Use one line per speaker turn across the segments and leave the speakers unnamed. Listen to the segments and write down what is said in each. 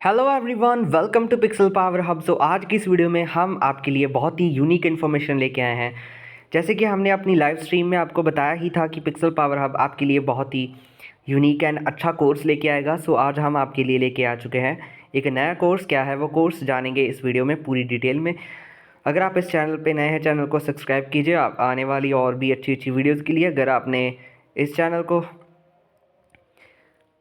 Hello everyone, welcome to Pixel Power Hub. So आज की इस वीडियो में हम आपके लिए बहुत ही यूनिक इन्फॉर्मेशन लेके आए हैं। जैसे कि हमने अपनी लाइव स्ट्रीम में आपको बताया ही था कि पिक्सल पावर हब आपके लिए बहुत ही यूनिक एंड अच्छा कोर्स लेके आएगा। सो आज हम आपके लिए लेके आ चुके हैं एक नया कोर्स। क्या है वो कोर्स जानेंगे इस वीडियो में पूरी डिटेल में। अगर आप इस चैनल पे नए हैं, चैनल को सब्सक्राइब कीजिए आप आने वाली और भी अच्छी अच्छी वीडियोज़ के लिए। अगर आपने इस चैनल को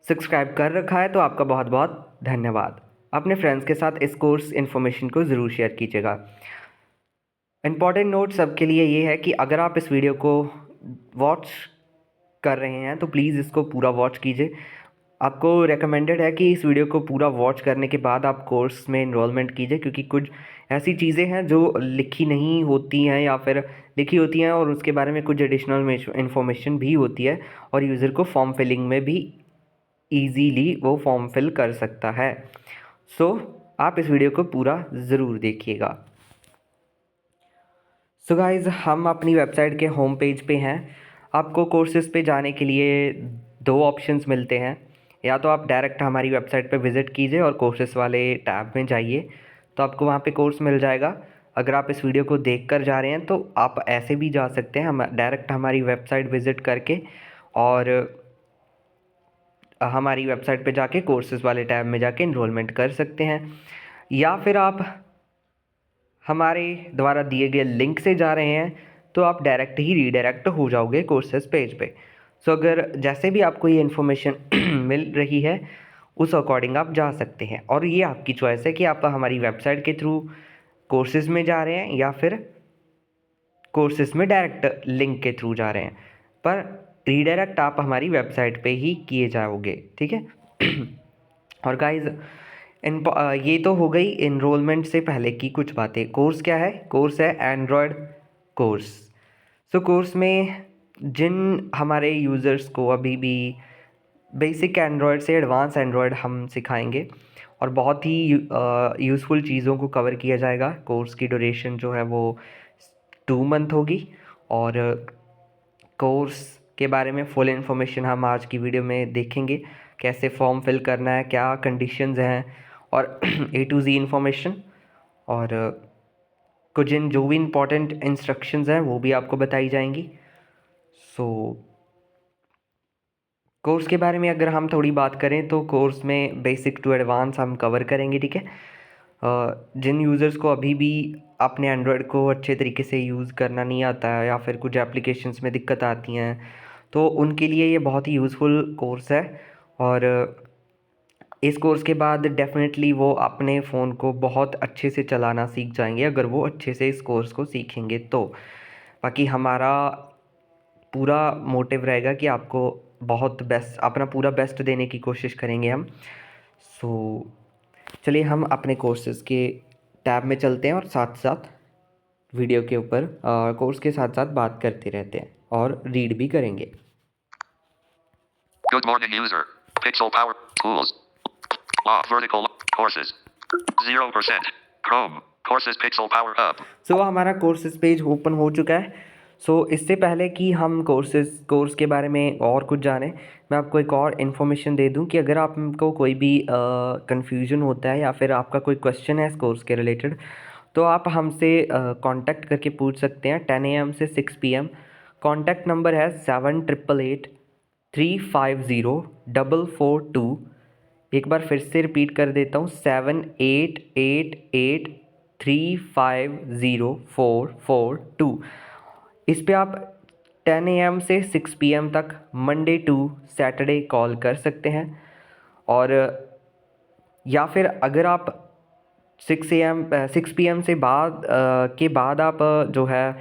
सब्सक्राइब कर रखा है तो आपका बहुत बहुत धन्यवाद। अपने फ्रेंड्स के साथ इस कोर्स इन्फॉर्मेशन को ज़रूर शेयर कीजिएगा। इम्पॉर्टेंट नोट सबके लिए ये है कि अगर आप इस वीडियो को वॉच कर रहे हैं तो प्लीज़ इसको पूरा वॉच कीजिए। आपको रेकमेंडेड है कि इस वीडियो को पूरा वॉच करने के बाद आप कोर्स में इनरोलमेंट कीजिए, क्योंकि कुछ ऐसी चीज़ें हैं जो लिखी नहीं होती हैं या फिर लिखी होती हैं और उसके बारे में कुछ एडिशनल इन्फॉर्मेशन भी होती है और यूज़र को फॉर्म फिलिंग में भी ईज़ीली वो फॉर्म फिल कर सकता है। सो आप इस वीडियो को पूरा ज़रूर देखिएगा। सो गाइज़, हम अपनी वेबसाइट के होम पेज पे हैं। आपको कोर्सेज़ पे जाने के लिए दो ऑप्शंस मिलते हैं। या तो आप डायरेक्ट हमारी वेबसाइट पे विज़िट कीजिए और कोर्सेज़ वाले टैब में जाइए, तो आपको वहाँ पे कोर्स मिल जाएगा। अगर आप इस वीडियो को देख कर जा रहे हैं तो आप ऐसे भी जा सकते हैं, हम डायरेक्ट हमारी वेबसाइट विज़िट करके और हमारी वेबसाइट पे जाके कोर्सेज़ वाले टैब में जाके इनरोलमेंट कर सकते हैं। या फिर आप हमारे द्वारा दिए गए लिंक से जा रहे हैं तो आप डायरेक्ट ही रीडायरेक्ट हो जाओगे कोर्सेज़ पेज पे। सो अगर जैसे भी आपको ये इन्फॉर्मेशन मिल रही है उस अकॉर्डिंग आप जा सकते हैं, और ये आपकी चॉइस है कि आप हमारी वेबसाइट के थ्रू कोर्सेज़ में जा रहे हैं या फिर कोर्सेज़ में डायरेक्ट लिंक के थ्रू जा रहे हैं। पर रीडायरेक्ट आप हमारी वेबसाइट पे ही किए जाओगे, ठीक है। और गाइज़, ये तो हो गई इनरोलमेंट से पहले की कुछ बातें। कोर्स क्या है? कोर्स है एंड्रॉयड कोर्स। सो कोर्स में जिन हमारे यूज़र्स को अभी भी बेसिक एंड्रॉयड से एडवांस एंड्रॉयड हम सिखाएंगे और बहुत ही यूज़फुल चीज़ों को कवर किया जाएगा। कोर्स की ड्यूरेशन जो है वो 2 मंथ होगी और कोर्स के बारे में फुल इन्फॉर्मेशन हम आज की वीडियो में देखेंगे। कैसे फॉर्म फिल करना है, क्या कंडीशंस हैं और ए टू ज़ी इन्फॉर्मेशन, और कुछ जो भी इम्पोर्टेंट इंस्ट्रक्शंस हैं वो भी आपको बताई जाएंगी। सो कोर्स के बारे में अगर हम थोड़ी बात करें तो कोर्स में बेसिक टू एडवांस हम कवर करेंगे, ठीक है। जिन यूज़र्स को अभी भी अपने एंड्रॉयड को अच्छे तरीके से यूज़ करना नहीं आता है या फिर कुछ एप्लीकेशंस में दिक्कत आती हैं, तो उनके लिए ये बहुत ही यूज़फुल कोर्स है। और इस कोर्स के बाद डेफ़िनेटली वो अपने फ़ोन को बहुत अच्छे से चलाना सीख जाएंगे, अगर वो अच्छे से इस कोर्स को सीखेंगे तो। बाकी हमारा पूरा मोटिव रहेगा कि आपको बहुत बेस्ट, अपना पूरा बेस्ट देने की कोशिश करेंगे हम। सो चलिए हम अपने कोर्सेज़ के टैब में चलते हैं और साथ साथ वीडियो के ऊपर कोर्स के साथ साथ बात करते रहते हैं और रीड भी करेंगे।
Good morning, user. Pixel Power Tools. Vertical courses. 0%. Chrome. Courses Pixel Power Hub.
सो हमारा कोर्सेज पेज ओपन हो चुका है। सो इससे पहले कि हम कोर्स के बारे में और कुछ जानें, मैं आपको एक और इन्फॉर्मेशन दे दूं कि अगर आपको कोई भी कन्फ्यूजन होता है या फिर आपका कोई क्वेश्चन है इस कोर्स के रिलेटेड, तो आप हमसे कांटेक्ट करके पूछ सकते हैं 10 AM से 6 PM। कॉन्टैक्ट नंबर है 7883504442। एक बार फिर से रिपीट कर देता हूँ, 7888350442। इस पे आप 10 AM से 6 PM तक मंडे टू सैटरडे कॉल कर सकते हैं। और या फिर अगर आप 6 PM से बाद के बाद आप जो है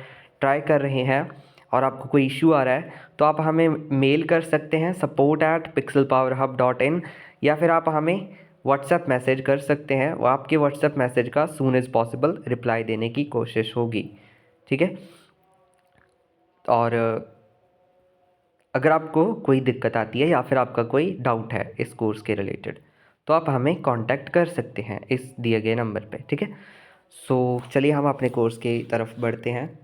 ट्राई कर रहे हैं और आपको कोई इशू आ रहा है, तो आप हमें मेल कर सकते हैं support@pixelpowerhub.in, या फिर आप हमें व्हाट्सएप मैसेज कर सकते हैं। वो आपके व्हाट्सएप मैसेज का सून एज़ पॉसिबल रिप्लाई देने की कोशिश होगी, ठीक है। और अगर आपको कोई दिक्कत आती है या फिर आपका कोई डाउट है इस कोर्स के रिलेटेड, तो आप हमें कांटेक्ट कर सकते हैं इस दिए गए नंबर पे, ठीक है। सो चलिए हम अपने कोर्स की तरफ बढ़ते हैं।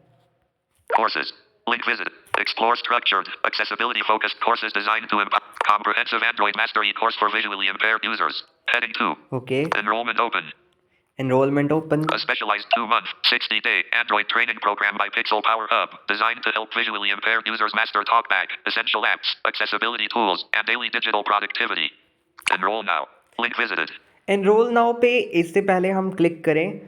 Courses. Link visit. Explore structured, accessibility focused courses designed to empower comprehensive Android mastery course for visually impaired users. Heading 2.
Okay,
Enrollment open.
Enrolment open.
A specialized 2-month, 60-day Android training program by Pixel Power Hub, designed to help visually impaired users master TalkBack, essential apps, accessibility tools, and daily digital productivity. Enroll now. Link visited.
Enrol now पे इससे पहले हम click करें,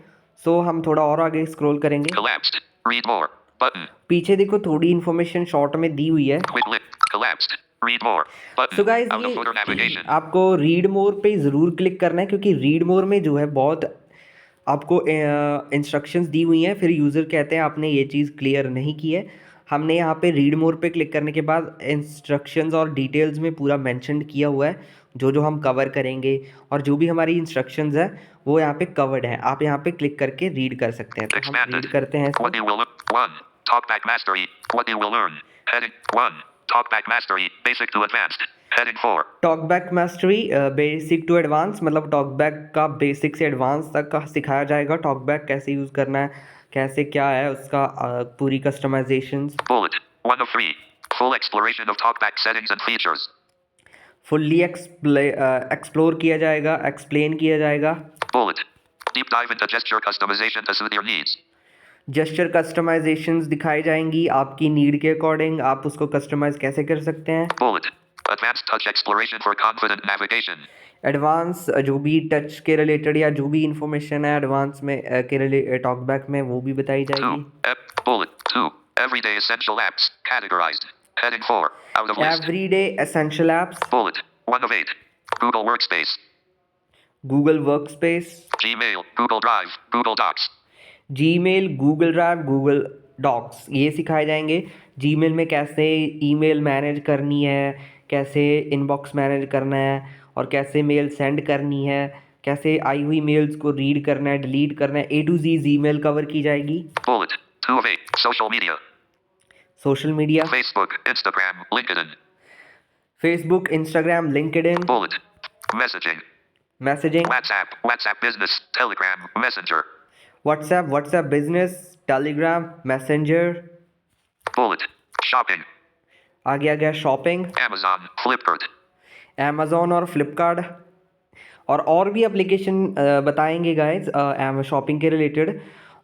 सो हम थोड़ा और आगे scroll करेंगे।
Collapsed. Read more. Button.
पीछे देखो थोड़ी इन्फॉर्मेशन शॉर्ट में दी हुई है।
Quick link. Collapsed. Read more. Button.
So guys
Out of footer
ये
navigation.
आपको रीड मोर पे ज़रूर क्लिक करना है, क्योंकि रीड मोर में जो है बहुत आपको इंस्ट्रक्शंस दी हुई हैं। फिर यूज़र कहते हैं आपने ये चीज़ क्लियर नहीं की है। हमने यहाँ पे रीड मोर पे क्लिक करने के बाद इंस्ट्रक्शंस और डिटेल्स में पूरा मेंशन किया हुआ है जो जो हम कवर करेंगे, और जो भी हमारी इंस्ट्रक्शंस है वो यहाँ पे कवर्ड है। आप यहाँ पे क्लिक करके रीड कर सकते हैं। तो हम
Expanded.
रीड करते हैं इसको।
What you will learn. 1. TalkBack Mastery. What you will learn. Heading 1. TalkBack Mastery. Basic to Advanced. Heading 4.
TalkBack mastery basic to advance, मतलब टॉकबैक का बेसिक से एडवांस तक का सिखाया जाएगा। टॉकबैक कैसे यूज़ करना है, कैसे क्या है उसका पूरी customisations.
Bullet. 1 of 3. Full exploration of TalkBack settings and features.
Fully explore किया जाएगा, एक्सप्लेन किया जाएगा।
Bullet. Deep dive into gesture customization to suit your needs.
Gesture customisations दिखाई जाएंगी आपकी नीड के अकॉर्डिंग, आप उसको कस्टमाइज कैसे कर सकते हैं।
Bullet. Advanced touch exploration for confident navigation.
Advance जो भी टच के रिलेटेड या जो भी इंफॉर्मेशन है एडवांस में के टॉकबैक में वो भी बताई
2.
जाएगी।
Bullet. 2. Everyday essential apps. Categorized. Heading 4. Out of list.
Everyday essential apps.
Bullet. 1 of 8. Google Workspace.
Google Workspace,
Gmail. Google Drive. Google Docs.
Gmail, Google Drive, Google Docs, ये सिखाए जाएंगे। जीमेल में कैसे ईमेल मैनेज करनी है, कैसे inbox manage करना है, और कैसे मेल सेंड करनी है, कैसे आई हुई मेल्स को रीड करना है, डिलीट करना है। A to Z Gmail cover की जाएगी।
Bullet. 2 of 8. Social media.
Social media,
Facebook. Instagram. LinkedIn.
Facebook, Instagram, LinkedIn.
Bullet. Messaging.
Messaging,
WhatsApp. WhatsApp Business. Telegram. Messenger.
WhatsApp, WhatsApp business, Telegram, messenger.
Bullet. Shopping.
आगे आ गया shopping,
Amazon. Flipkart.
Amazon और फ्लिपकार्ट, और भी application बताएंगे guys shopping के related.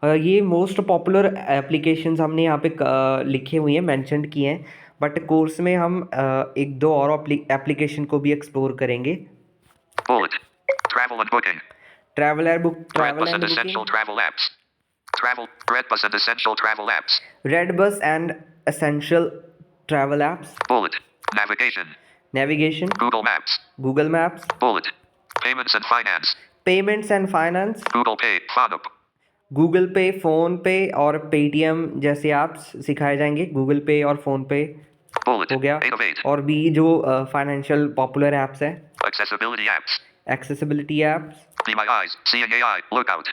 ये most popular applications हमने यहाँ पे लिखे हुए हैं, मेंशन किए हैं, बट कोर्स में हम एक दो और एप्लीकेशन को भी एक्सप्लोर करेंगे।
Bullet. Travel and booking.
Traveller book, travel
Redbus
and
and essential
booking,
travel apps. Redbus and essential travel apps.
Red bus and essential travel apps,
Bullet. Navigation.
Navigation,
Google Maps.
Google maps,
Bullet. Payments and finance.
Payments and finance,
Google Pay. FONUP.
Google पे, phone पे और Paytm जैसे apps सिखाए जाएंगे। Google पे और phone पे
Bullet.
हो गया,
8 of 8.
और भी जो फाइनेंशियल पॉपुलर ऐप्स हैं,
Accessibility apps.
Accessibility apps,
Be My Eyes. Seeing AI. Lookout.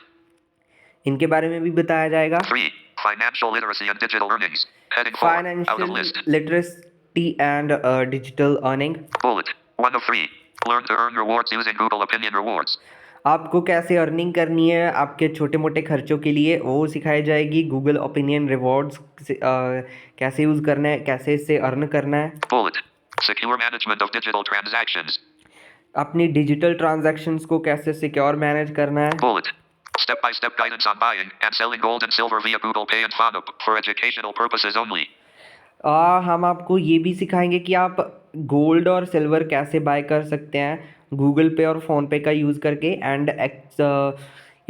इनके बारे में भी बताया जाएगा।
3. Financial literacy and digital earnings. Heading 4. Out of
financial
list.
Literacy and digital earning.
Bullet. 1 of 3. Learn to earn rewards using Google Opinion Rewards.
आपको कैसे earning करनी है आपके छोटे मोटे खर्चों के लिए, वो सिखाई जाएगी। गूगल ओपिनियन रिवॉर्ड्स कैसे यूज़ करना है, कैसे इससे अर्न करना है।
Bullet. Secure management of digital transactions.
अपनी डिजिटल ट्रांजैक्शंस को कैसे सिक्योर मैनेज करना है।
Bullet. Step-by-step guidance on buying and selling gold and silver via Google Pay and FONUP for educational purposes only.
हम आपको ये भी सिखाएंगे कि आप गोल्ड और सिल्वर कैसे बाय कर सकते हैं गूगल पे और फ़ोनपे का यूज़ करके। एंड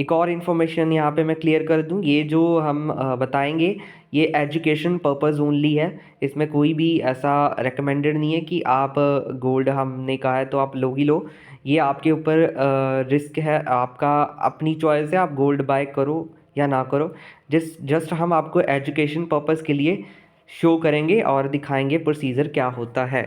एक और इन्फॉर्मेशन यहाँ पे मैं क्लियर कर दूँ, ये जो हम बताएंगे ये एजुकेशन पर्पस ओनली है। इसमें कोई भी ऐसा रेकमेंडेड नहीं है कि आप गोल्ड हमने कहा है तो आप लो ही लो। ये आपके ऊपर रिस्क है, आपका अपनी चॉइस है, आप गोल्ड बाय करो या ना करो। जस्ट हम आपको एजुकेशन पर्पस के लिए शो करेंगे और दिखाएंगे प्रोसीजर क्या होता है।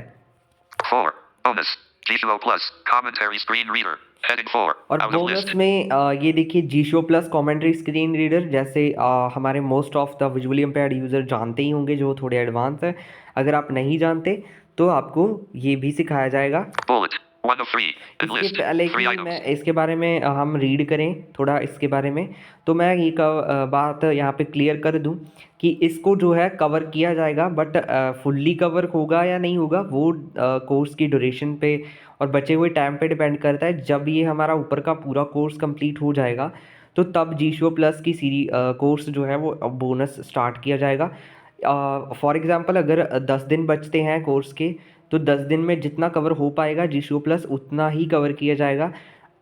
4. Bonus. G2O Plus. Commentary Screen Reader. Heading 4.
और
Out of
बोनस
list.
में ये देखिए G-Show plus commentary screen reader, जैसे हमारे most of the visually impaired user जानते ही होंगे जो थोड़े एडवांस है। अगर आप नहीं जानते तो आपको ये भी सिखाया जाएगा।
Bullet. 1 of 3.
इसके
Enlist.
पहले
3
कि
items.
मैं इसके बारे में हम रीड करें थोड़ा इसके बारे में, तो मैं ये बात यहाँ पे क्लियर कर दूँ कि इसको जो है कवर किया जाएगा, बट फुल्ली कवर होगा या नहीं होगा वो कोर्स की ड्यूरेशन पे और बचे हुए टाइम पे डिपेंड करता है। जब ये हमारा ऊपर का पूरा कोर्स कंप्लीट हो जाएगा तो तब जीशो प्लस की कोर्स जो है वो बोनस स्टार्ट किया जाएगा। फॉर एग्जांपल अगर 10 दिन बचते हैं कोर्स के, तो 10 दिन में जितना कवर हो पाएगा जीशो प्लस उतना ही कवर किया जाएगा।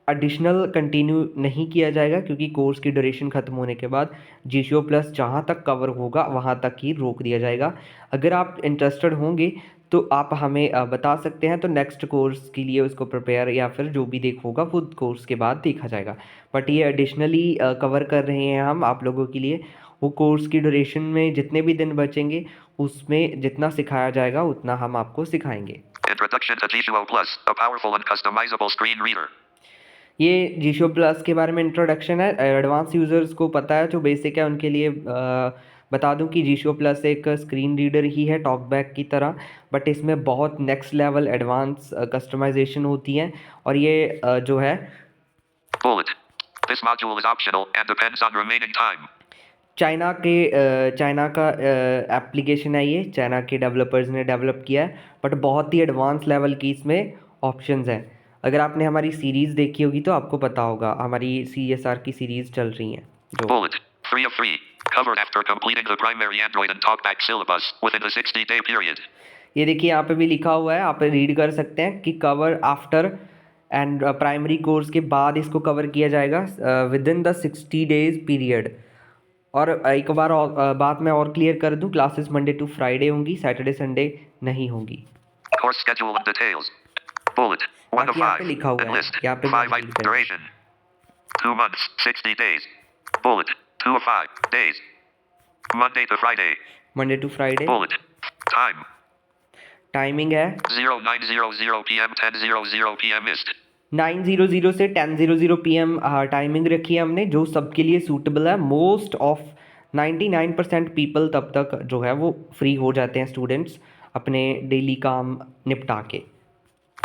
एडिशनल कंटिन्यू नहीं किया जाएगा, क्योंकि कोर्स की ड्यूरेशन ख़त्म होने के बाद जीशो प्लस जहाँ तक कवर होगा वहाँ तक ही रोक दिया जाएगा। अगर आप इंटरेस्टेड होंगे तो आप हमें बता सकते हैं, तो नेक्स्ट कोर्स के लिए उसको प्रिपेयर या फिर जो भी होगा वो कोर्स के बाद देखा जाएगा। बट ये एडिशनली कवर कर रहे हैं हम आप लोगों के लिए। वो कोर्स की ड्यूरेशन में जितने भी दिन बचेंगे उसमें जितना सिखाया जाएगा उतना हम आपको सिखाएंगे।
Introduction to G2O Plus, a powerful and customizable screen reader.
ये जीशो प्लस के बारे में इंट्रोडक्शन है। एडवांस यूज़र्स को पता है, जो बेसिक है उनके लिए बता दूं कि जीशो प्लस एक स्क्रीन रीडर ही है टॉकबैक की तरह, बट इसमें बहुत नेक्स्ट लेवल एडवांस कस्टमाइजेशन होती है। और ये जो है
Bullet. This module is optional and depends on remaining time.
China का एप्लीकेशन है, ये चाइना के डेवलपर्स ने डेवलप किया है, बट बहुत ही एडवांस लेवल की इसमें ऑप्शंस हैं। अगर आपने हमारी सीरीज़ देखी होगी तो आपको पता होगा, हमारी CSR की सीरीज़ चल रही हैं जो
Bullet. 3 of 3. Covered after completing the primary Android and TalkBack syllabus within the 60-day period.
ये देखिए यहाँ पे भी लिखा हुआ है, आप रीड कर सकते हैं कि cover after and primary course के बाद इसको कवर किया जाएगा with in the 60 days period. और एक बार और बात मैं और क्लियर कर दूं, क्लासेस मंडे टू फ्राइडे होंगी, सैटरडे संडे नहीं होंगी।
Course schedule and details. Bullet. 1 of
बाकी यहाँ पे
5.
लिखा हुआ है,
Enlist.
यहाँ पे
5 items. Duration. 2 months, 60 days. Bullet. 2 of 5 days. Monday to Friday.
Monday to Friday.
Bullet. Time.
Timing है
0900 p.m. 10:00 p.m. Ist.
9:00 से 10:00 PM टाइमिंग रखी है हमने, जो सबके लिए सूटेबल है। मोस्ट ऑफ 99% पीपल तब तक जो है वो फ्री हो जाते हैं, स्टूडेंट्स अपने डेली काम निपटा के।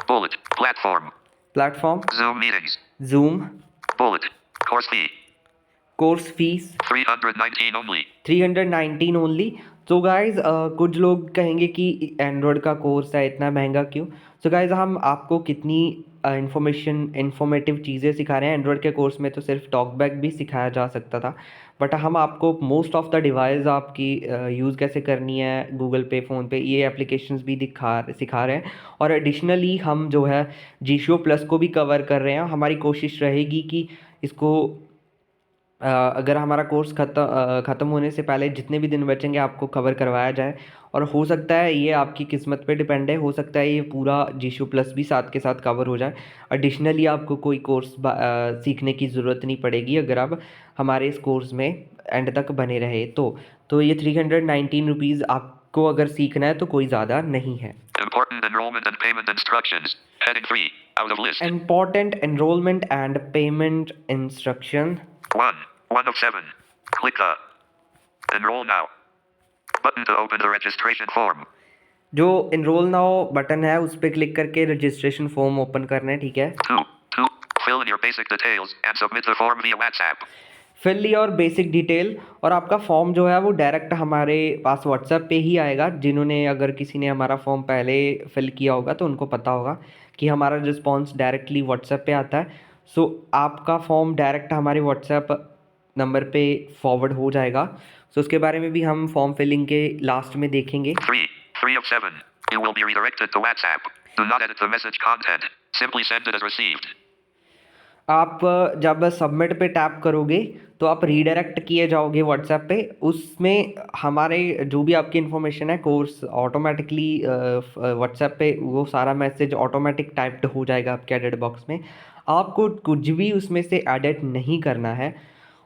Bullet. Platform.
Platform
Zoom meetings.
Zoom.
Bullet. Course fee.
Course fees
319 only.
319 only. तो गाइज कुछ लोग कहेंगे कि एंड्रॉयड का कोर्स है, इतना महंगा क्यों। सो गाइज हम आपको कितनी इंफॉर्मेटिव चीज़ें सिखा रहे हैं। एंड्रॉयड के कोर्स में तो सिर्फ टॉकबैक भी सिखाया जा सकता था, बट हम आपको मोस्ट ऑफ द डिवाइस आपकी यूज़ कैसे करनी है, गूगल पे, फ़ोन पे, ये एप्लीकेशंस भी सिखा रहे हैं। और एडिशनली हम जो है जीशो प्लस को भी कवर कर रहे हैं। हमारी कोशिश रहेगी कि इसको अगर हमारा कोर्स ख़त्म होने से पहले जितने भी दिन बचेंगे आपको कवर करवाया जाए। और हो सकता है ये आपकी किस्मत पे डिपेंड है, हो सकता है ये पूरा जीशो प्लस भी साथ के साथ कवर हो जाए। एडिशनली आपको कोई कोर्स सीखने की ज़रूरत नहीं पड़ेगी अगर आप हमारे इस कोर्स में एंड तक बने रहे तो ये 319 रुपीज़ आपको अगर सीखना है तो कोई ज़्यादा नहीं है।
Important enrollment and payment instructions. Heading 3. Out of list.
Important enrolment and payment instruction
1 of 7. Click the Enroll Now button to open the registration form.
जो इनरोल नाउ बटन है उस पर क्लिक करके रजिस्ट्रेशन फॉर्म ओपन करना है, ठीक है।
2. Fill in your basic details and submit the form via WhatsApp.
Fill your basic detail, और आपका फॉर्म जो है वो डायरेक्ट हमारे पास व्हाट्सएप पे ही आएगा। जिन्होंने अगर किसी ने हमारा फॉर्म पहले फिल किया होगा तो उनको पता होगा कि हमारा रिस्पॉन्स डायरेक्टली व्हाट्सएप पे आता है। सो आपका फॉर्म डायरेक्ट हमारे व्हाट्सएप नंबर पे फॉरवर्ड हो जाएगा। सो उसके बारे में भी हम फॉर्म फिलिंग के लास्ट में देखेंगे।
3 of 7. You will be redirected to WhatsApp. Do not edit the message content. Simply send it as received.
आप जब सबमिट पे टैप करोगे तो आप रीडायरेक्ट किए जाओगे व्हाट्सएप पे। उसमें हमारे जो भी आपकी इन्फॉर्मेशन है कोर्स ऑटोमेटिकली व्हाट्सएप पे वो सारा मैसेज ऑटोमेटिक टाइप्ड हो जाएगा आपके एडिट बॉक्स में। आपको कुछ भी उसमें से एडिट नहीं करना है,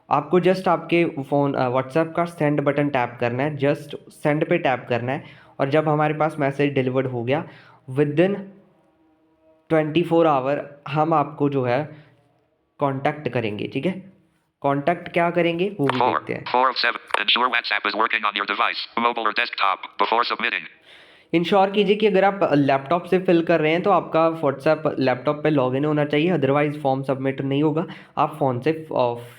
आपको जस्ट आपके फ़ोन व्हाट्सएप का सेंड बटन टैप करना है, जस्ट सेंड पे टैप करना है। और जब हमारे पास मैसेज डिलीवर्ड हो गया विद इन 24 आवर हम आपको जो है कांटेक्ट करेंगे, ठीक है। कांटेक्ट क्या करेंगे वो भी
4.
देखते हैं।
4 of 7. Ensure WhatsApp is working on your device, mobile or desktop, before submitting.
Ensure कीजिए कि अगर आप लैपटॉप से फिल कर रहे हैं तो आपका व्हाट्सएप लैपटॉप पे लॉगिन होना चाहिए, अदरवाइज़ फॉर्म सबमिट नहीं होगा। आप फ़ोन से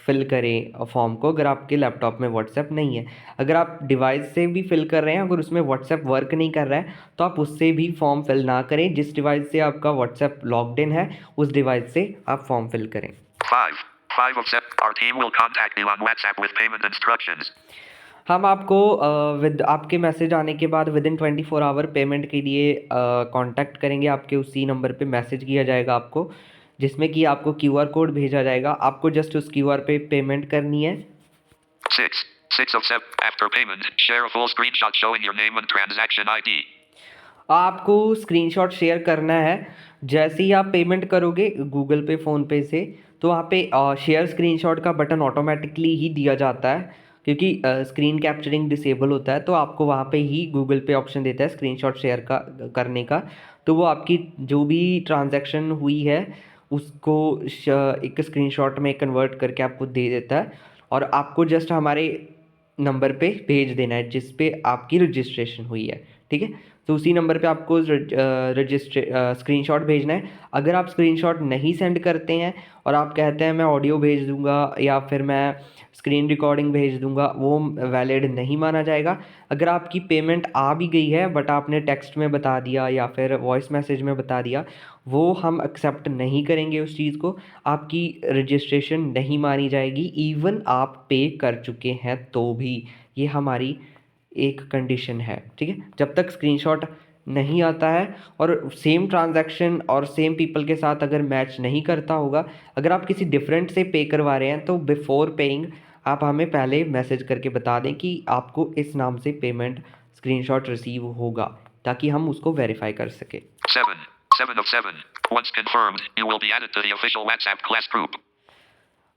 फिल करें फॉर्म को अगर आपके लैपटॉप में व्हाट्सएप नहीं है। अगर आप डिवाइस से भी फिल कर रहे हैं, अगर उसमें व्हाट्सएप वर्क नहीं कर रहा है तो आप उससे भी फॉर्म फिल ना करें। जिस डिवाइस से आपका व्हाट्सएप लॉग्ड इन है उस डिवाइस से आप फॉर्म फिल करें।
5 of 7. Our team will contact you on WhatsApp with payment instructions.
हम आपको विद आपके मैसेज आने के बाद विदिन 24 आवर पेमेंट के लिए कांटेक्ट करेंगे। आपके उसी नंबर पे मैसेज किया जाएगा आपको, जिसमें कि आपको क्यूआर कोड भेजा जाएगा। आपको जस्ट उस क्यूआर पे पेमेंट करनी है।
6 of 7. After payment, share a full screenshot showing your name and transaction ID.
आपको स्क्रीनशॉट शेयर करना है जैसे ही आप पेमेंट करोगे गूगल पे, फ़ोनपे से, तो वहाँ पे शेयर स्क्रीनशॉट का बटन ऑटोमेटिकली ही दिया जाता है, क्योंकि स्क्रीन कैप्चरिंग डिसेबल होता है। तो आपको वहाँ पे ही गूगल पे ऑप्शन देता है स्क्रीनशॉट शेयर का करने का। तो वो आपकी जो भी ट्रांजैक्शन हुई है उसको एक स्क्रीनशॉट में कन्वर्ट करके आपको दे देता है, और आपको जस्ट हमारे नंबर पे भेज देना है जिस पे आपकी रजिस्ट्रेशन हुई है। ठीक है, तो उसी नंबर पे आपको स्क्रीनशॉट भेजना है। अगर आप स्क्रीनशॉट नहीं सेंड करते हैं और आप कहते हैं मैं ऑडियो भेज दूंगा या फिर मैं स्क्रीन रिकॉर्डिंग भेज दूंगा, वो वैलिड नहीं माना जाएगा। अगर आपकी पेमेंट आ भी गई है बट आपने टेक्स्ट में बता दिया या फिर वॉइस मैसेज में बता दिया, वो हम एक्सेप्ट नहीं करेंगे उस चीज़ को। आपकी रजिस्ट्रेशन नहीं मानी जाएगी, इवन आप पे कर चुके हैं तो भी। ये हमारी एक कंडीशन है। ठीक है, जब तक स्क्रीनशॉट नहीं आता है और सेम ट्रांजैक्शन और सेम पीपल के साथ अगर मैच नहीं करता होगा, अगर आप किसी डिफरेंट से पे करवा रहे हैं तो बिफोर पेइंग आप हमें पहले मैसेज करके बता दें कि आपको इस नाम से पेमेंट स्क्रीनशॉट रिसीव होगा, ताकि हम उसको वेरीफाई कर सके।
7 of 7. Once confirmed, you will be added to the official WhatsApp class group.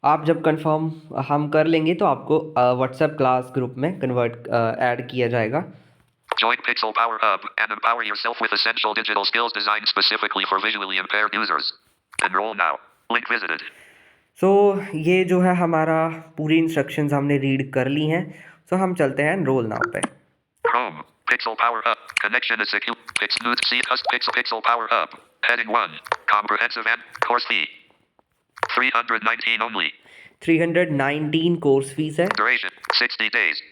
आप जब कंफर्म हम कर लेंगे तो आपको व्हाट्सएप क्लास ग्रुप में कन्वर्ट ऐड किया जाएगा।
Join Pixel Power Hub and empower yourself with essential digital skills designed specifically for visually impaired users. Enroll now. Link visited.
सो ये जो है हमारा पूरी इंस्ट्रक्शंस हमने रीड कर ली हैं। सो हम चलते हैं एनरोल नाउ पे।
Chrome. Pixel Power Hub. Connection is secure. Pixel Power Hub. Heading 1. Comprehensive and course fee. 319 only.
319 course fees है।
Duration 60 days.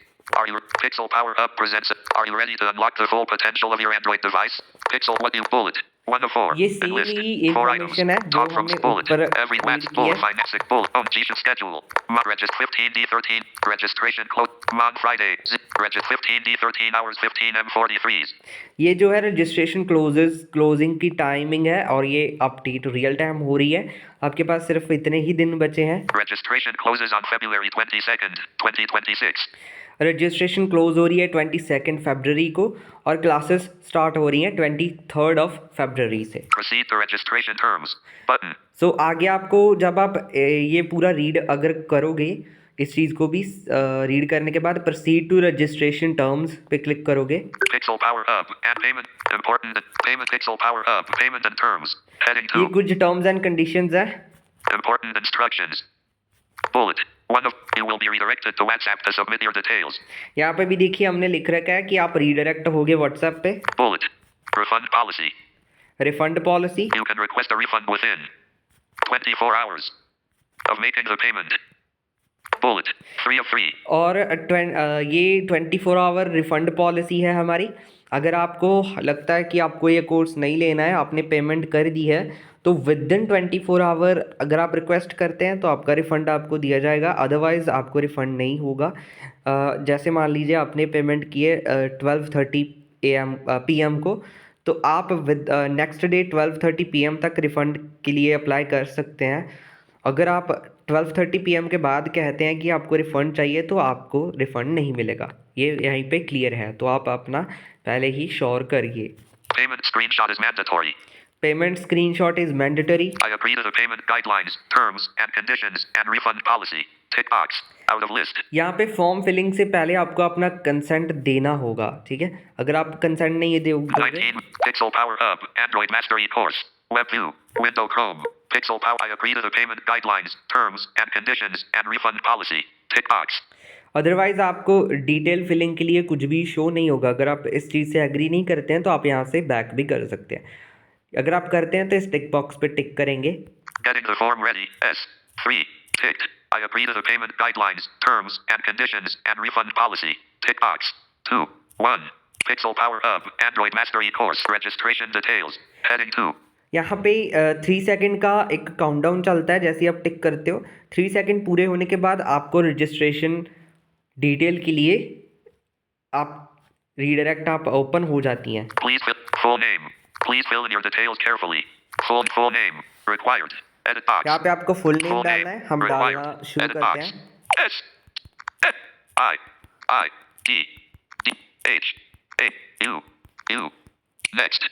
Pixel Power Hub presents it. Are you ready to unlock the full potential of your Android device? Pixel what you bullet. 1 of 4.
ये same ही information है जो हमने ऊपर
Every
bullet
match
की
bullet
है।
financing bullet. G schedule. Register 15D13. Registration close. On Friday. Register 15D13 hours 15 M43s.
ये जो है रजिस्ट्रेशन क्लोजिंग की टाइमिंग है और ये अपडेट रियल टाइम हो रही है। आपके पास सिर्फ इतने ही दिन बचे हैं।
Registration closes on February 22nd, 2026.
Registration close हो रही है 22 फरवरी को और क्लासेस स्टार्ट हो रही हैं 23 फरवरी से।
Proceed to registration terms. Button.
सो आगे आपको जब आप ये पूरा रीड अगर करोगे, इस चीज़ को भी रीड करने के बाद प्रोसीड टू रजिस्ट्रेशन टर्म्स पे क्लिक करोगे।
Pixel Power Hub and payment. Important payment. Pixel Power Hub payment and terms. Heading
ये
2.
कुछ टर्म्स एंड कंडीशंस है।
Important instructions. Bullet. 1 of you will be redirected to WhatsApp to submit your details.
यहाँ पे भी देखिए हमने लिख रखा है कि आप रीडायरेक्ट होगे व्हाट्सएप पे।
Bullet. Refund policy.
Refund policy,
You can request a refund within 24 hours of making the payment. Bullet. 3 of 3.
और ये 24 आवर रिफंड पॉलिसी है हमारी। अगर आपको लगता है कि आपको ये कोर्स नहीं लेना है, आपने पेमेंट कर दी है, तो विदिन 24 आवर अगर आप रिक्वेस्ट करते हैं तो आपका रिफ़ंड आपको दिया जाएगा, अदरवाइज़ आपको रिफ़ंड नहीं होगा। जैसे मान लीजिए आपने पेमेंट किए 12:30 PM को, तो आप विद नेक्स्ट डे 12:30 PM तक रिफ़ंड के लिए अप्लाई कर सकते हैं। अगर आप 12:30 PM के बाद कहते हैं कि आपको रिफ़ंड चाहिए तो आपको रिफ़ंड नहीं मिलेगा। ये यहीं पे क्लियर है, तो आप अपना पहले ही श्योर करिए।
Payment screenshot is mandatory.
Payment screenshot is mandatory.
I agree to the payment guidelines, terms and conditions and refund policy. Tick box. Out of list.
यहाँ पे फॉर्म फिलिंग से पहले आपको अपना कंसेंट देना होगा, ठीक है। अगर आप कंसेंट नहीं दोगे
19. Pixel Power Hub Android Mastery Course. Web View. Window Chrome. Pixel Power. I agree to the payment guidelines, terms and conditions and refund policy. Tick box.
Otherwise आपको डिटेल फिलिंग के लिए कुछ भी शो नहीं होगा। अगर आप इस चीज़ से एग्री नहीं करते हैं तो आप यहाँ से बैक भी कर सकते हैं। अगर आप करते हैं तो इस टिक बॉक्स पे टिक करेंगे।
Getting the form ready. S. 3. Ticked. I agree to the payment guidelines, terms and conditions and refund policy. Tick box. 2. 1. Pixel Power Hub. Android Mastery Course. Registration details. Heading 2.
यहाँ पे 3 सेकंड का एक countdown चलता है। जैसे ही आप टिक करते हो 3 सेकंड पूरे होने के बाद आपको रजिस्ट्रेशन डिटेल के लिए आप रीडायरेक्ट आप ओपन हो जाती हैं।
Please fill full name. Please fill in your details carefully. Full name required. Edit box.
यहाँ पे आपको फुल नेम
Full
डालना
name
है। हम
required.
डालना शुरू
Edit
करते
box.
हैं।
S. I D D H A U U. Next.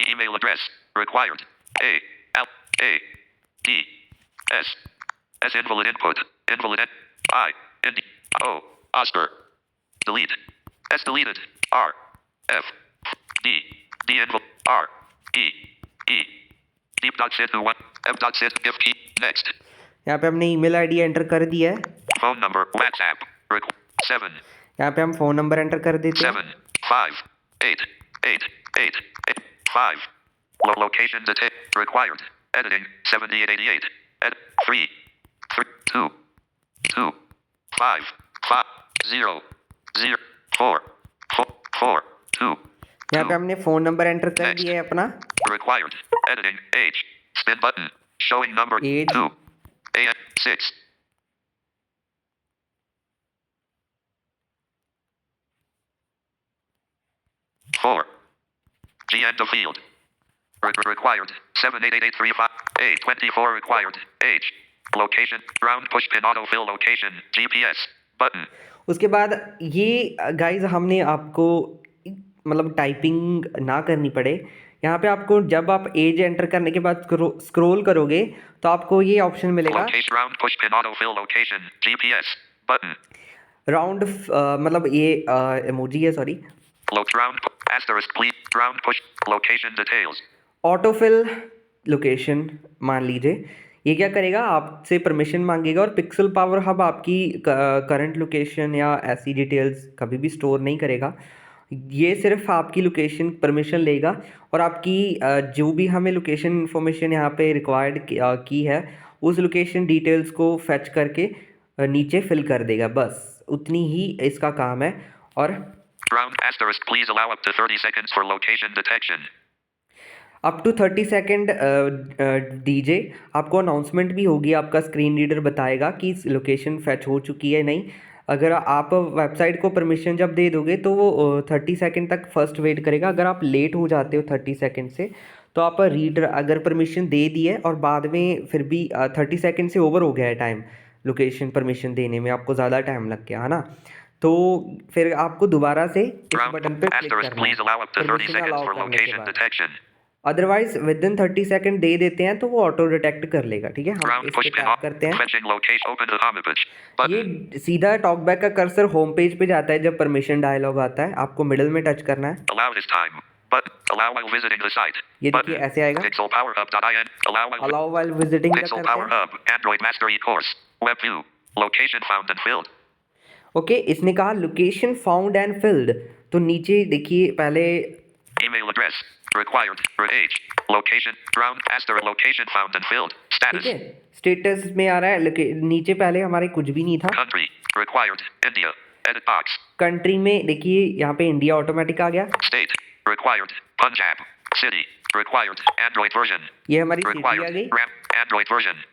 Email address required. A L A D S S invalid input. Invalid I N D O Oscar. Delete. S deleted. R F D D invalid R E E Deep dot sit 1 F dot sit if key. Next.
यहाँ पे हमने email ID enter कर दिया है।
Phone number WhatsApp. 7
यहाँ पे हम phone number enter कर देते हैं।
7 5 8 8 8 8 5. Location detail required. Editing 7888. Ed 3 3 2 2 5 5 0 0 4 4 4 2.
यहाँ पे हमने फ़ोन नंबर एंटर कर
Next.
दिया है अपना।
Required. Editing age. Spin button. Showing number
Age.
2 AM 6. Four. G end of field. Required. 788835. A 24 required. Age. Location. Round push pin autofill location. GPS. Button.
उसके बाद ये गाइस हमने आपको मतलब टाइपिंग ना करनी पड़े। यहाँ पे आपको जब आप एज एंटर करने के बाद स्क्रॉल करोगे तो आपको ये ऑप्शन मिलेगा
Location. Round push pin autofill location. GPS. Button.
Round मतलब ये इमोजी है sorry.
Round asterisk please. Round push location details.
Autofill location मान लीजिए। ये क्या करेगा, आपसे परमिशन मांगेगा और पिक्सल पावर हब आपकी करंट लोकेशन या ऐसी डिटेल्स कभी भी स्टोर नहीं करेगा। ये सिर्फ आपकी लोकेशन परमिशन लेगा और आपकी जो भी हमें लोकेशन इन्फॉर्मेशन यहाँ पे रिक्वायर्ड की है उस लोकेशन डिटेल्स को फैच करके नीचे फिल कर देगा। बस उतनी ही इसका काम है। और
Round asterisk please allow up to 30 seconds for location detection.
Up to 30 second दीजिए। आपको अनाउंसमेंट भी होगी, आपका स्क्रीन रीडर बताएगा कि लोकेशन फैच हो चुकी है नहीं। अगर आप वेबसाइट को परमिशन जब दे दोगे तो वो 30 सेकेंड तक फर्स्ट वेट करेगा। अगर आप लेट हो जाते हो 30 सेकेंड से तो आप रीडर अगर परमिशन दे दी है और बाद में फिर भी 30 सेकेंड से ओवर हो गया है टाइम, लोकेशन परमिशन देने में आपको ज़्यादा टाइम लग गया है ना, तो फिर आपको दोबारा से इस
Round
बटन पे क्लिक
asterisk
करना
please allow up to 30
permission
seconds
allow
for
करने के
location
बाद।
detection.
Otherwise within 30 second दे देते हैं तो वो ऑटो डिटेक्ट कर लेगा। ठीक है, हम
Round
इस पे
push pin
टैप
off.
करते हैं।
Fetching location. Open the homepage. Button.
ये सीधा टॉकबैक का कर्सर होम पेज पे जाता है जब परमिशन डायलॉग आता है। आपको मिडिल में टच करना है।
Allow this time. Button. Allow while visiting the site.
ये देखिए
Button.
ऐसे आएगा।
Pixelpowerhub.in. Allow while
allow while visiting का
Pixel
करते
Power
हैं।
Hub. Android Mastery Course. Web view. Location found and filled.
Okay, इसने कहा लोकेशन फाउंड एंड फिल्ड, तो नीचे देखिए पहले
Email address. Required. Age. Location. Round asterisk location found and filled.
ठीक
Status.
है स्टेटस में आ रहा है। नीचे पहले हमारे कुछ भी नहीं था।
Country. Required. India. Edit box.
Country में देखिए यहाँ पे इंडिया ऑटोमेटिक आ गया।
State. Required. Punjab. City. Required. Android version.
ये हमारी सिटी आ
Required.
गई
RAM. Android version.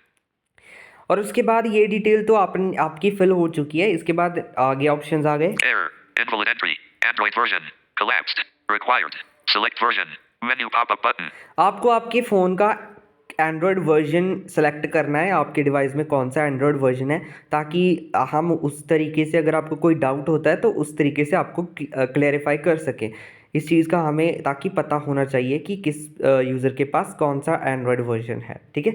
और उसके बाद ये डिटेल तो आपकी फिल हो चुकी है। इसके बाद आगे ऑप्शंस आ गए।
Error. Invalid entry. Android version. Collapsed. Required. Select version. Menu pop-up button.
आपको आपके फ़ोन का एंड्रॉयड वर्जन सेलेक्ट करना है, आपके डिवाइस में कौन सा एंड्रॉयड वर्जन है, ताकि हम उस तरीके से अगर आपको कोई डाउट होता है तो उस तरीके से आपको क्लैरिफाई कर सकें। इस चीज़ का हमें ताकि पता होना चाहिए कि किस यूज़र के पास कौन सा एंड्रॉयड वर्जन है। ठीक है,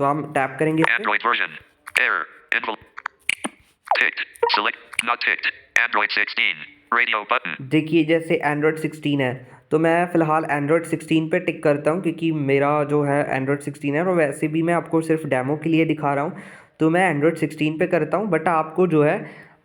तो हम टैप करेंगे इस पे।
Android version. Error. Invalid. Ticked. Select. Not ticked. Android 16. Radio button.
देखिए जैसे एंड्रॉयड 16 है तो मैं फ़िलहाल एंड्रॉयड 16 पे टिक करता हूँ क्योंकि मेरा जो है एंड्रॉयड 16 है और वैसे भी मैं आपको सिर्फ डेमो के लिए दिखा रहा हूँ। तो मैं एंड्रॉयड 16 पे करता हूँ, बट आपको जो है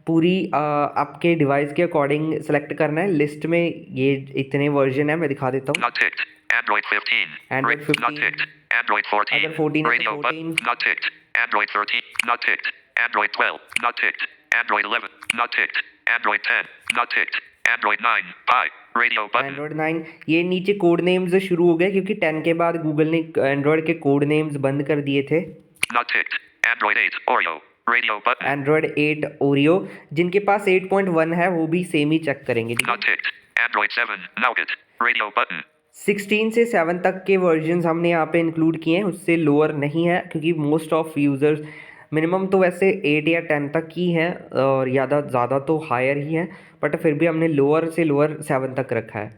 पूरी आपके डिवाइस के अकॉर्डिंग सेलेक्ट करना है। लिस्ट में ये इतने वर्जन है, मैं दिखा देता हूँ।
Not ticked. Android 15.
Android
Not
15,
ticked. Android 14.
अगर 14 है तो
Radio
14,
button. Not ticked. Android 13. Not ticked. Android 12. Not ticked. Android 11. Not ticked. Android 10. Not ticked. Android 9. Pie. Radio button.
Android 9। ये नीचे कोड नेम्स शुरू हो गए क्योंकि 10 के बाद गूगल ने एंड्रॉयड के कोड नेम्स बंद कर दिए थे।
Not ticked. Android 8. Oreo. Radio button.
Android 8 Oreo, जिनके पास 8.1 है वो भी सेम ही चेक करेंगे, ठीक है।
Not ticked. Android 7. Nougat. Radio button.
16 से 7 तक के वर्जन्स हमने यहाँ पे इंक्लूड किए हैं, उससे लोअर नहीं है क्योंकि मोस्ट ऑफ यूज़र्स मिनिमम तो वैसे 8 या 10 तक ही है और ज़्यादा तो हायर ही है, बट फिर भी हमने लोअर से लोअर 7 तक रखा है।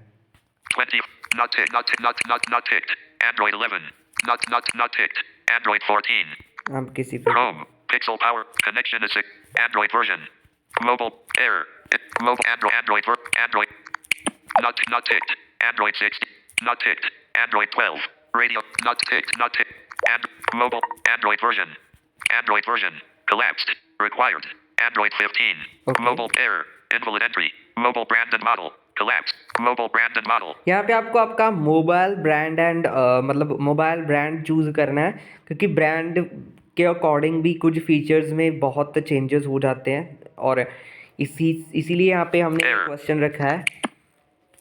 20. Not ticked. Not ticked. Android 11. Not ticked. Android 14.
अब किसी पे
Chrome. Pixel power. Connection is 6. Android version. Mobile. Error. Mobile. Android. Not ticked. Android 16. Not ticked. Android 12. Radio. Not ticked. Mobile. Android version. Android version. Collapsed. Required. Android 15.
Okay.
Mobile. Error. Invalid entry. Mobile brand and model. Collapsed. Mobile brand and model.
यहाँ पे आपको आपका mobile brand and मतलब mobile brand choose करना है क्योंकि brand के according भी कुछ फीचर्स में बहुत चेंजेस हो जाते हैं और इसीलिए यहाँ पे हमने
Error.
क्वेश्चन रखा है।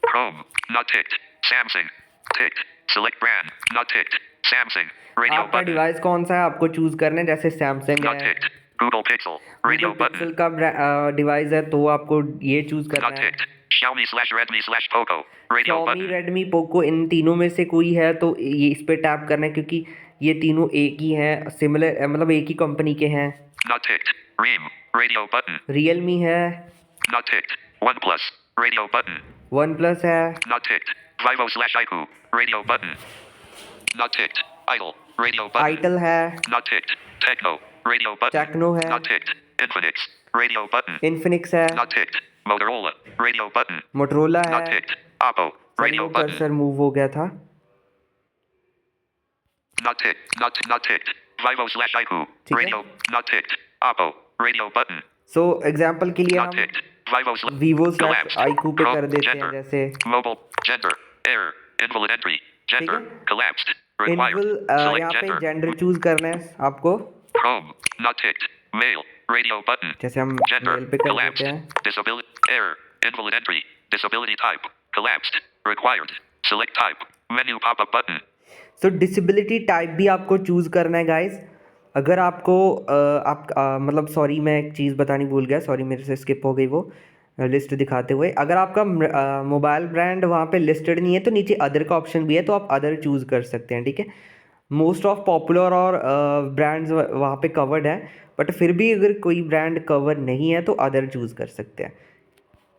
Chrome. Not ticked. Samsung. Ticked. Select brand. Not ticked. Samsung. Radio
आपका
button.
डिवाइस कौन सा है आपको चूज़ करना है, जैसे सैमसंग
Not
है,
ticked. Google Pixel. Radio
Google
button.
Pixel का डिवाइस है तो आपको ये चूज़ करना
Not
है।
ticked. Xiaomi/Redmi/Poco. Radio
Xiaomi,
button.
Redmi, Poco, इन तीनों में से कोई है तो ये इस पे टैप करना है क्योंकि ये तीनों एक ही हैं, सिमिलर मतलब एक ही कंपनी के हैं।
Not ticked. Ream. Radio button.
Realme है,
Not ticked. OnePlus. Radio button.
One plus है,
Not ticked. Vivo/iQOO. Radio button. Not ticked. Idle. Radio button.
Idle है,
Not ticked. Techno. Radio button.
Tecno है,
Not ticked. Infinix. Radio button.
Infinix है,
Not ticked. Motorola. Radio button.
Motorola
Not
है।
ticked. Oppo. Radio button.
Cursor move हो गया था।
Not ticked. Not ticked. Vivo/iQOO.
ठीक है।
Radio. Not ticked. Oppo. Radio button.
So example के लिए
Not
हम
ticked. Vivo.
Vivo slash
Collapsed.
IQ पे
Chrome.
कर देते हैं,
Gender.
जैसे
Mobile. Gender. Error. Invalid entry. Gender.
ठीक है।
Collapsed. Required.
इनविल
Select
यहाँ पे
gender.
जेंडर चूज करना है आपको,
Chrome. Not ticked. Male. Radio button.
जैसे हम
Gender.
मेल पे कर देते
Collapsed.
हैं।
Disability. Error. Invalid entry. Disability type. Collapsed. Required. Select type. Menu pop-up button.
सो डिसेबिलिटी टाइप भी आपको चूज़ करना है गाइस। अगर आपको मतलब सॉरी मैं एक चीज़ बतानी भूल गया, सॉरी मेरे से स्किप हो गई वो लिस्ट दिखाते हुए। अगर आपका मोबाइल ब्रांड वहाँ पे लिस्टेड नहीं है तो नीचे अदर का ऑप्शन भी है, तो आप अदर चूज़ कर सकते हैं, ठीक है। मोस्ट ऑफ पॉपुलर और ब्रांड्स वहाँ पे कवर्ड है, बट फिर भी अगर कोई ब्रांड कवर नहीं है तो अदर चूज़ कर सकते हैं।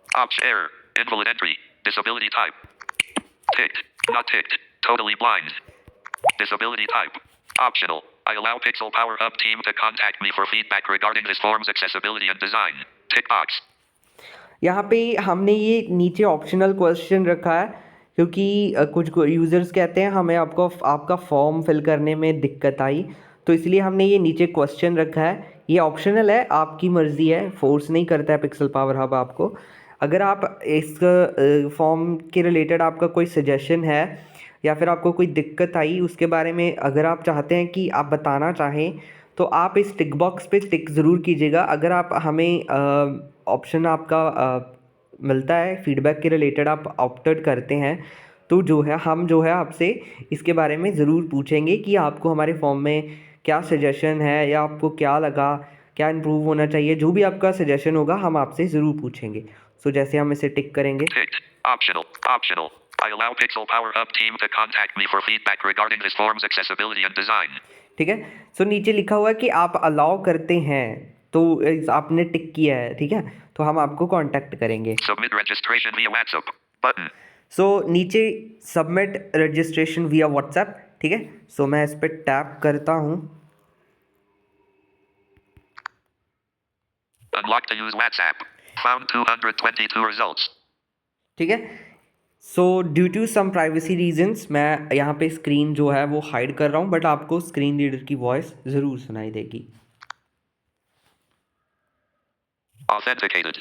Ops error. Invalid entry. Disability type. Ticked. Not ticked. Totally blind. Disability type. Optional. I allow Pixel Power Up team to contact me for feedback regarding this form's accessibility and design. Tick box.
यहाँ पे हमने ये नीचे optional question रखा है क्योंकि कुछ users कहते हैं हमें आपका फॉर्म फिल करने में दिक्कत आई, तो इसलिए हमने ये नीचे क्वेश्चन रखा है। ये ऑप्शनल है, आपकी मर्ज़ी है, फोर्स नहीं करता है पिक्सल पावर हब आपको। अगर आप इस फॉर्म के रिलेटेड आपका कोई सजेशन है या फिर आपको कोई दिक्कत आई उसके बारे में अगर आप चाहते हैं कि आप बताना चाहें तो आप इस टिक बॉक्स पे टिक ज़रूर कीजिएगा। अगर आप हमें ऑप्शन आपका मिलता है फीडबैक के रिलेटेड, आप ऑप्टेड करते हैं तो जो है हम जो है आपसे इसके बारे में ज़रूर पूछेंगे कि आपको हमारे फॉर्म में क्या सजेशन है या आपको क्या लगा, क्या इम्प्रूव होना चाहिए। जो भी आपका सजेशन होगा हम आपसे ज़रूर पूछेंगे। सो जैसे हम इसे टिक करेंगे,
Ticked. Optional. Optional. I allow Pixel Power Up team to contact me for feedback regarding this form's accessibility and design.
ठीक है। सो नीचे लिखा हुआ है कि आप अलाउ करते हैं, तो आपने टिक किया है, ठीक है, तो हम आपको कांटेक्ट करेंगे।
Submit registration via WhatsApp. Button.
सो नीचे सबमिट रजिस्ट्रेशन विया व्हाट्सएप, ठीक है। सो मैं इस पर टैप करता हूँ।
Unlock to use WhatsApp. Found 222 results.
ठीक है। So due to some privacy reasons मैं यहाँ पे स्क्रीन जो है वो हाइड कर रहा हूँ, बट आपको स्क्रीन रीडर की वॉइस ज़रूर सुनाई देगी।
Authenticated.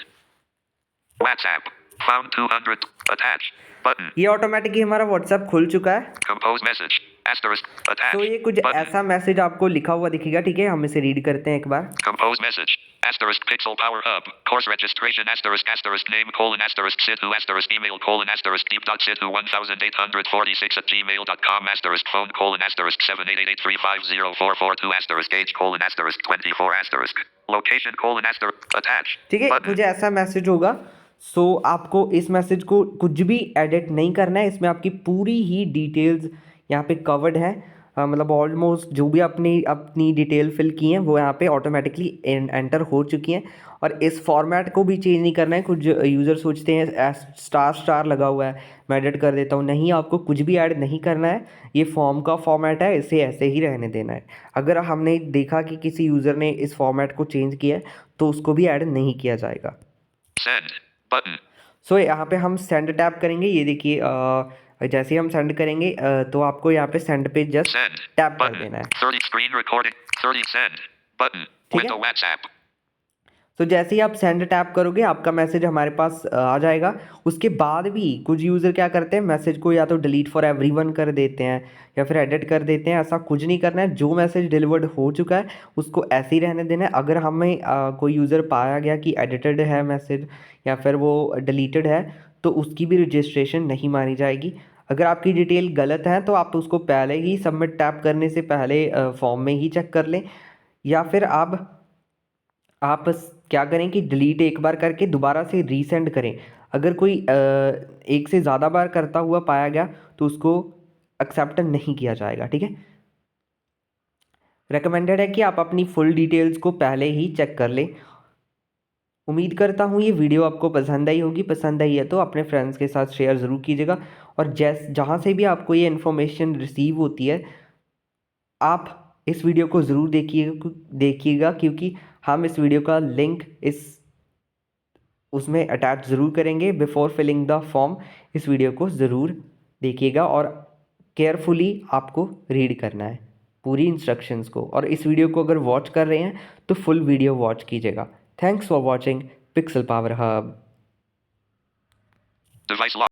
WhatsApp. Found 200. Attach. Button.
ये ऑटोमेटिकली हमारा व्हाट्सएप खुल चुका है।
Compose message. Asterisk. Attach.
तो ये कुछ
Button.
ऐसा मैसेज आपको लिखा हुआ दिखेगा, ठीक है, हम इसे रीड करते हैं एक बार।
Compose message. Asterisk Pixel Power Hub. Course registration. Asterisk asterisk name colon asterisk Sidhu asterisk email colon asterisk deep dot Sidhu 1846 at gmail.com asterisk phone colon asterisk 7888350442 asterisk age colon asterisk 24 asterisk location colon asterisk attach.
ठीक है,
Button.
कुछ ऐसा message होगा। सो आपको इस message को कुछ भी एडिट नहीं करना है, इसमें आपकी पूरी ही डिटेल्स यहाँ पे कवर्ड है। मतलब ऑलमोस्ट जो भी अपनी डिटेल फिल की हैं वो यहाँ पे ऑटोमेटिकली एंटर हो चुकी हैं। और इस फॉर्मेट को भी चेंज नहीं करना है। कुछ यूज़र सोचते हैं स्टार लगा हुआ है, मैं एडिट कर देता हूँ। नहीं, आपको कुछ भी ऐड नहीं करना है। ये फॉर्म का फॉर्मेट है, इसे ऐसे ही रहने देना है। अगर हमने देखा कि किसी यूज़र ने इस फॉर्मेट को चेंज किया है तो उसको भी ऐड नहीं किया जाएगा।
Send. Button.
सो यहाँ पे हम सेंड टैप करेंगे। ये देखिए, जैसे ही हम सेंड करेंगे तो आपको यहाँ पे सेंड पे जस्ट
Send.
टैप कर
Button.
देना है।
30 screen recording. 30 send. Button.
ठीक है।
Window WhatsApp.
तो जैसे ही आप सेंड टैप करोगे आपका मैसेज हमारे पास आ जाएगा। उसके बाद भी कुछ यूज़र क्या करते हैं, मैसेज को या तो डिलीट फॉर एवरीवन कर देते हैं या फिर एडिट कर देते हैं। ऐसा कुछ नहीं करना है। जो मैसेज डिलीवर्ड हो चुका है उसको ऐसे ही रहने देना है। अगर हमें कोई यूज़र पाया गया कि एडिटेड है मैसेज या फिर वो डिलीटेड है तो उसकी भी रजिस्ट्रेशन नहीं मानी जाएगी। अगर आपकी डिटेल गलत है तो आप उसको पहले ही सबमिट टैप करने से पहले फॉर्म में ही चेक कर लें, या फिर आप क्या करें कि डिलीट एक बार करके दोबारा से रीसेंड करें। अगर कोई एक से ज़्यादा बार करता हुआ पाया गया तो उसको एक्सेप्ट नहीं किया जाएगा। ठीक है, रिकमेंडेड है कि आप अपनी फुल डिटेल्स को पहले ही चेक कर लें। उम्मीद करता हूँ ये वीडियो आपको पसंद आई होगी। पसंद आई है तो अपने फ्रेंड्स के साथ शेयर ज़रूर कीजिएगा। और जहाँ से भी आपको ये इन्फॉर्मेशन रिसीव होती है आप इस वीडियो को ज़रूर देखिएगा क्योंकि हम इस वीडियो का लिंक उसमें अटैच ज़रूर करेंगे। बिफोर फिलिंग द फॉर्म इस वीडियो को ज़रूर देखिएगा और केयरफुली आपको रीड करना है पूरी इंस्ट्रक्शंस को। और इस वीडियो को अगर वॉच कर रहे हैं तो फुल वीडियो वॉच कीजिएगा। Thanks for watching pixel Power hub.
Device lock.